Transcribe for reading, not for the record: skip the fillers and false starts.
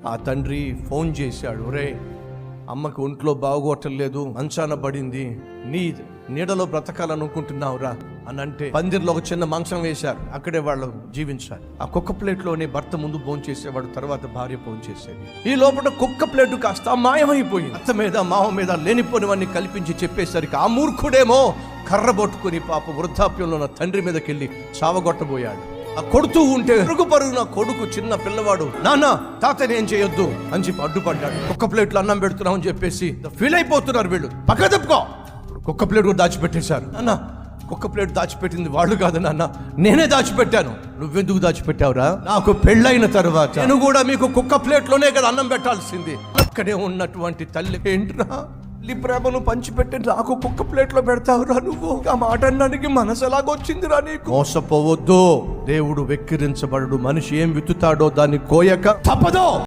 ఆ తండ్రి ఫోన్ చేశాడు, ఒరే అమ్మకి ఒంట్లో బాగోటలేదు, మంచాన పడింది, నీ నీడలో బ్రతకాలనుకుంటున్నావురా అని అంటే పందిర్లో ఒక చిన్న మంచం వేశారు, అక్కడే వాళ్ళు జీవించాలి. ఆ కుక్క ప్లేట్లోనే భర్త ముందు భోజనం చేసేవాడు, తర్వాత భార్య భోజనం చేసేది. ఈ లోపల కుక్క ప్లేట్ కాస్త మాయమైపోయింది. అత్త మీద మావ మీద లేనిపోనివన్నీ కల్పించి చెప్పేసరికి ఆ మూర్ఖుడేమో కర్ర పట్టుకుని పాప వృద్ధాప్యంలో ఉన్న తండ్రి మీదకెళ్ళి చావగొట్టబోయాడు. ఆ కొడుతూ ఉంటే పరుగున కొడుకు చిన్న పిల్లవాడు, నాన్న తాతని ఏం చేయొద్దు అని చెప్పి అడ్డుపడ్డాడు. కుక్క ప్లేట్లు అన్నం పెడుతున్నాం అని చెప్పేసి ఫీల్ అయిపోతున్నారు వీళ్ళు. పక్క తప్పుకో, కుక్క ప్లేట్ కూడా దాచిపెట్టేశారు. నాన్న కుక్క ప్లేట్ దాచిపెట్టింది వాళ్ళు కాదు నాన్న, నేనే దాచిపెట్టాను. నువ్వెందుకు దాచిపెట్టావురా? నాకు పెళ్ళైన తర్వాత నేను కూడా మీకు కుక్క ప్లేట్లోనే కదా అన్నం పెట్టాల్సింది. అక్కడే ఉన్నటువంటి తల్లి, ఏంట్రా ఈ ప్రేమను పంచిపెట్టి నాకు కుక్క ప్లేట్లో పెడతావురా నువ్వు? ఆ మాట అన్నానికి మనసు ఎలాగొచ్చిందిరా నీకు? మోసపోవద్దు, దేవుడు వెక్కిరించబడడు. మనిషి ఏం విత్తుతాడో దాన్ని కోయక తప్పదు.